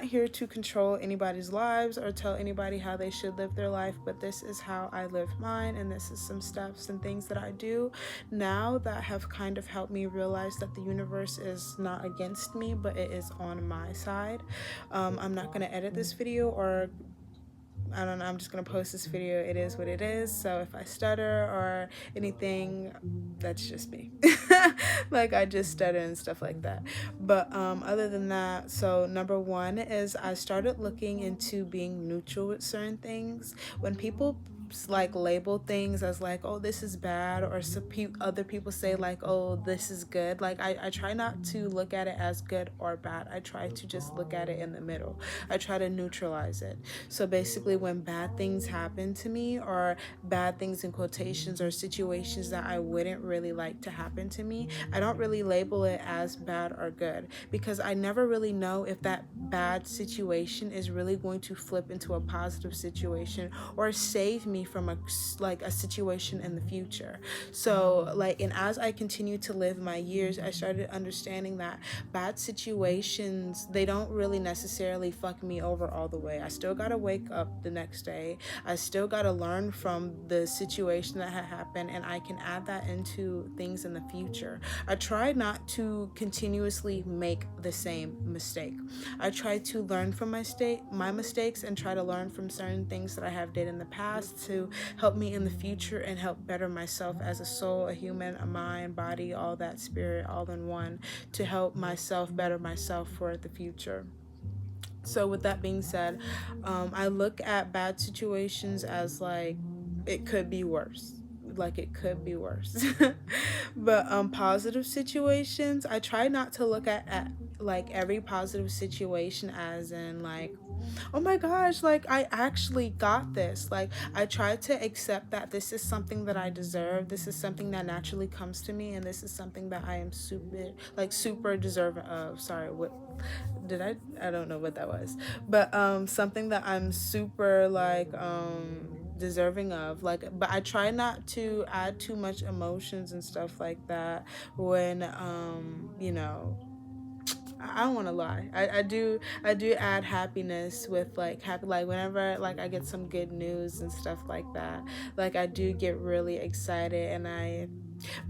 here to control anybody's lives or tell anybody how they should live their life, but this is how I live mine, and this is some steps and things that I do now that have kind of helped me realize that the universe is not against me, but it is on my side. I'm not going to edit this video, or I don't know, I'm just gonna post this video. It is what it is. So if I stutter or anything, that's just me. Like, I just stutter and stuff like that. But other than that, so number one is I started looking into being neutral with certain things. When people like label things as like, oh, this is bad, or other people say like, oh, this is good, like I try not to look at it as good or bad. I try to just look at it in the middle. I try to neutralize it. So basically, when bad things happen to me, or bad things in quotations, or situations that I wouldn't really like to happen to me, I don't really label it as bad or good, because I never really know if that bad situation is really going to flip into a positive situation or save me from a situation in the future. So like, and as I continue to live my years, I started understanding that bad situations, they don't really necessarily fuck me over all the way. I still gotta wake up the next day. I still gotta learn from the situation that had happened, and I can add that into things in the future. I try not to continuously make the same mistake. I try to learn from my mistakes, and try to learn from certain things that I have did in the past to help me in the future and help better myself as a soul, a human, a mind, body, all that spirit, all in one, to help myself better myself for the future. So with that being said, I look at bad situations as like, it could be worse. Like, it could be worse. But positive situations, I try not to look at like every positive situation as in like, oh my gosh, like I actually got this. Like, I try to accept that this is something that I deserve. This is something that naturally comes to me, and this is something that I am super deserving of. Sorry, what did I don't know what that was. But something that I'm super like deserving of. Like, but I try not to add too much emotions and stuff like that when you know, I don't want to lie. I do add happiness with like happy, like whenever like I get some good news and stuff like that. Like, I do get really excited, and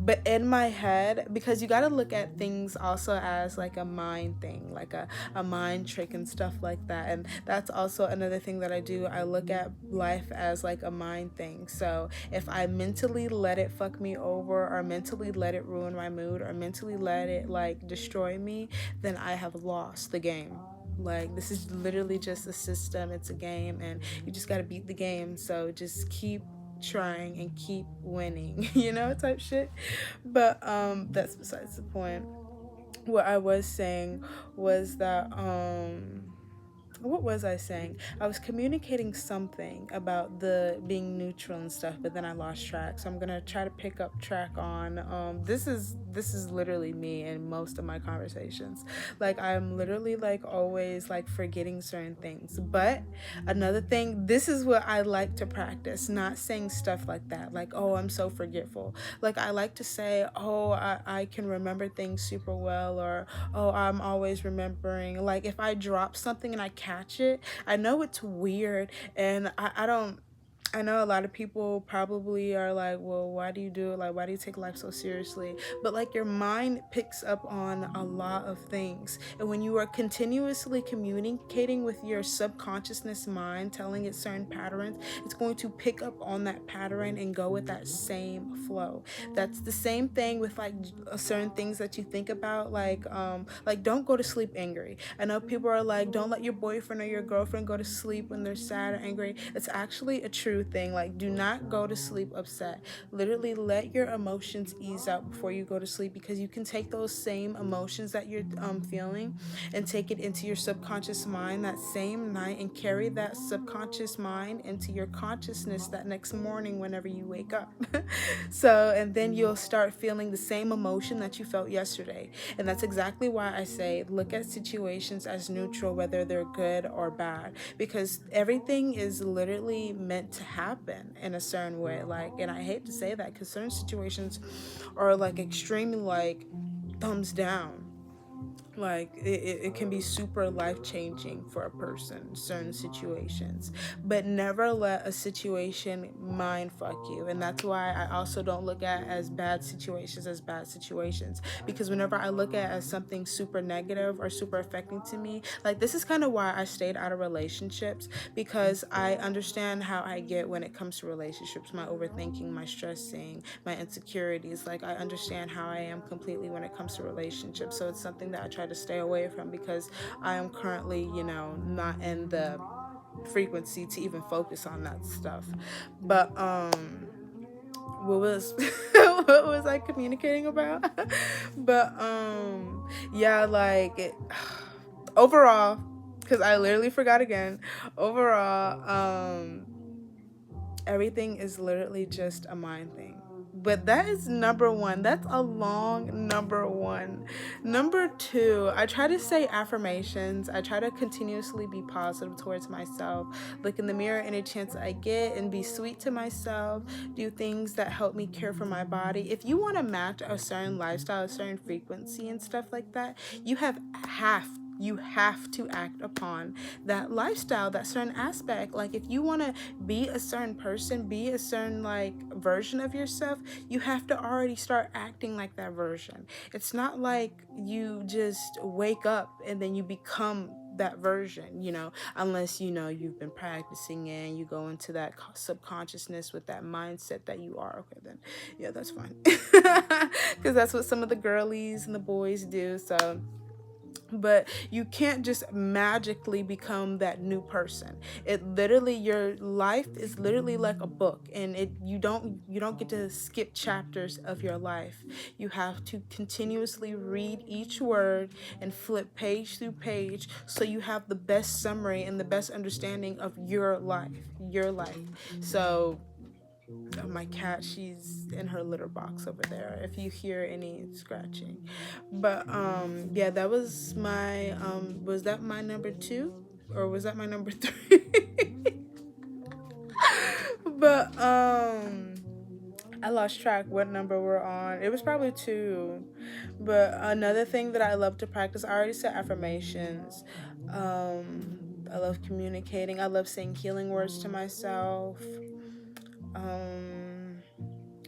but in my head, because you got to look at things also as like a mind thing, like a mind trick and stuff like that. And that's also another thing that I do. I look at life as like a mind thing. So if I mentally let it fuck me over, or mentally let it ruin my mood, or mentally let it like destroy me, then I have lost the game. Like, this is literally just a system, it's a game, and you just got to beat the game. So just keep trying and keep winning, type shit. But that's besides the point. What I was saying was that what was I saying? I was communicating something about the being neutral and stuff, but then I lost track. So I'm gonna try to pick up track on this is literally me in most of my conversations. Like, I'm literally like always like forgetting certain things. But another thing, this is what I like to practice, not saying stuff like that, like, oh, I'm so forgetful. Like, I like to say, oh, I can remember things super well, or oh, I'm always remembering. Like, if I drop something and I catch it, I know it's weird, and I don't. I know a lot of people probably are like, well, why do you do it? Like, why do you take life so seriously? But like, your mind picks up on a lot of things. And when you are continuously communicating with your subconsciousness mind, telling it certain patterns, it's going to pick up on that pattern and go with that same flow. That's the same thing with like certain things that you think about, like don't go to sleep angry. I know people are like, don't let your boyfriend or your girlfriend go to sleep when they're sad or angry. It's actually a true thing. Like, do not go to sleep upset. Literally let your emotions ease out before you go to sleep, because you can take those same emotions that you're feeling and take it into your subconscious mind that same night, and carry that subconscious mind into your consciousness that next morning whenever you wake up. So, and then you'll start feeling the same emotion that you felt yesterday. And that's exactly why I say look at situations as neutral, whether they're good or bad, because everything is literally meant to happen in a certain way. Like, and I hate to say that, because certain situations are like extremely like thumbs down. Like it can be super life changing for a person, certain situations, but never let a situation mind fuck you. And that's why I also don't look at as bad situations as bad situations, because whenever I look at as something super negative or super affecting to me, like this is kind of why I stayed out of relationships, because I understand how I get when it comes to relationships, my overthinking, my stressing, my insecurities. Like I understand how I am completely when it comes to relationships, so it's something that I try to stay away from, because I am currently, not in the frequency to even focus on that stuff. But what was what was I communicating about? But yeah, like overall, because I literally forgot again. Overall, everything is literally just a mind thing. But that is number one. That's a long number one. Number two, I try to say affirmations. I try to continuously be positive towards myself. Look in the mirror any chance I get and be sweet to myself. Do things that help me care for my body. If you want to match a certain lifestyle, a certain frequency and stuff like that, you have to act upon that lifestyle, that certain aspect. Like if you want to be a certain person, be a certain like version of yourself, you have to already start acting like that version. It's not like you just wake up and then you become that version, unless you've been practicing and you go into that subconsciousness with that mindset that you are. Okay, then yeah, that's fine. Because that's what some of the girlies and the boys do. So but you can't just magically become that new person. It literally, your life is literally like a book, and you don't get to skip chapters of your life. You have to continuously read each word and flip page through page, so you have the best summary and the best understanding of your life. So my cat, she's in her litter box over there if you hear any scratching. But yeah, that was my was that my number two, or was that my number three? But I lost track what number we're on. It was probably two. But another thing that I love to practice, I already said affirmations. I love communicating. I love saying healing words to myself. um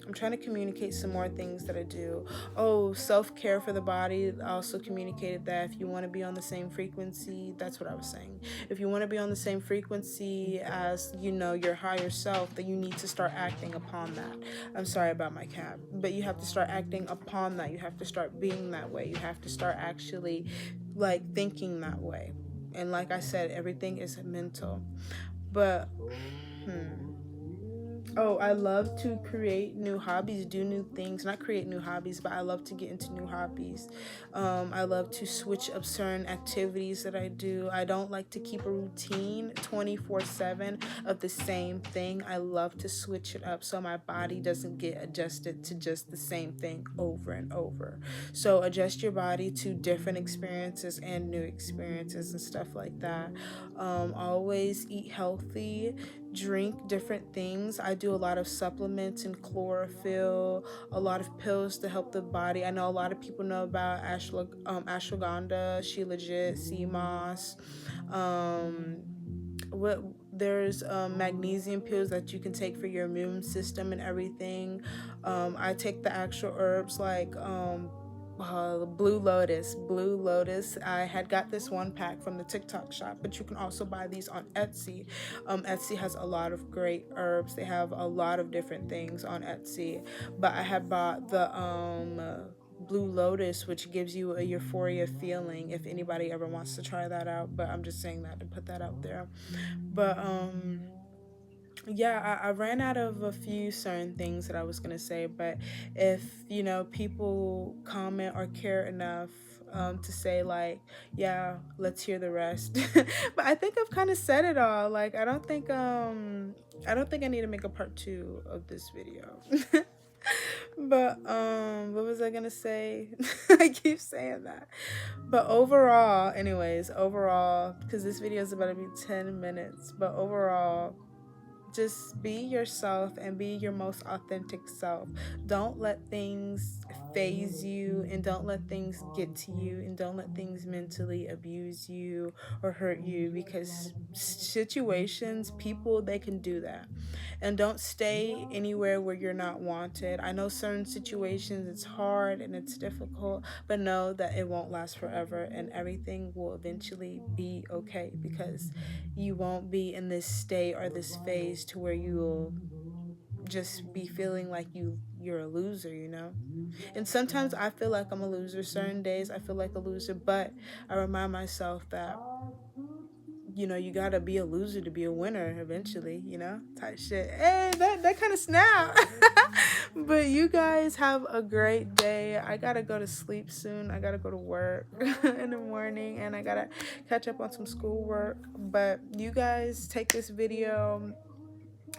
I'm trying to communicate some more things that I do. Oh, self-care for the body. I also communicated that if you want to be on the same frequency, that's what I was saying. If you want to be on the same frequency as, your higher self, then you need to start acting upon that. I'm sorry about my cat, but you have to start acting upon that. You have to start being that way. You have to start actually like thinking that way. And like I said, everything is mental. But oh, I love to create new hobbies, do new things. Not create new hobbies, but I love to get into new hobbies. I love to switch up certain activities that I do. I don't like to keep a routine 24/7 of the same thing. I love to switch it up so my body doesn't get adjusted to just the same thing over and over. So adjust your body to different experiences and new experiences and stuff like that. Always eat healthy, drink different things. I do a lot of supplements and chlorophyll, a lot of pills to help the body. I know a lot of people know about ashwagandha, shilajit, sea moss. What There's magnesium pills that you can take for your immune system and everything. I take the actual herbs like Blue Lotus. Blue Lotus. I had got this one pack from the TikTok shop, but you can also buy these on Etsy. Etsy has a lot of great herbs. They have a lot of different things on Etsy. But I had bought the Blue Lotus, which gives you a euphoria feeling. If anybody ever wants to try that out, but I'm just saying that to put that out there. But yeah, I ran out of a few certain things that I was gonna say, but if people comment or care enough to say like, yeah, let's hear the rest. But I think I've kind of said it all. Like I don't think I need to make a part two of this video. But what was I gonna say? I keep saying that. But overall, because this video is about to be 10 minutes, but overall, just be yourself and be your most authentic self. Don't let things phase you, and don't let things get to you, and don't let things mentally abuse you or hurt you, because situations, people, they can do that. And don't stay anywhere where you're not wanted. I know certain situations it's hard and it's difficult, but know that it won't last forever, and everything will eventually be okay, because you won't be in this state or this phase to where you will just be feeling like you're a loser, you know? And sometimes I feel like I'm a loser. Certain days I feel like a loser, but I remind myself that, you know, you gotta be a loser to be a winner eventually, you know, type shit. Hey, that kind of snap. But you guys have a great day. I gotta go to sleep soon. I gotta go to work in the morning, and I gotta catch up on some schoolwork. But you guys take this video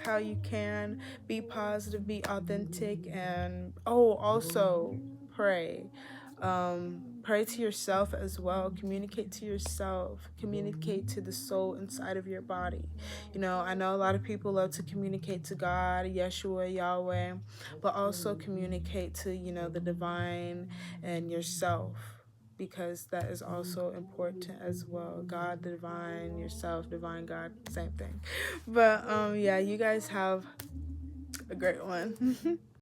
how you can, be positive, be authentic, and oh, also pray. Pray to yourself as well. Communicate to yourself. Communicate to the soul inside of your body. You know, I know a lot of people love to communicate to God, Yeshua, Yahweh, but also communicate to, you know, the divine and yourself, because that is also important as well. God, the divine, yourself, divine God, same thing. But yeah, you guys have a great one.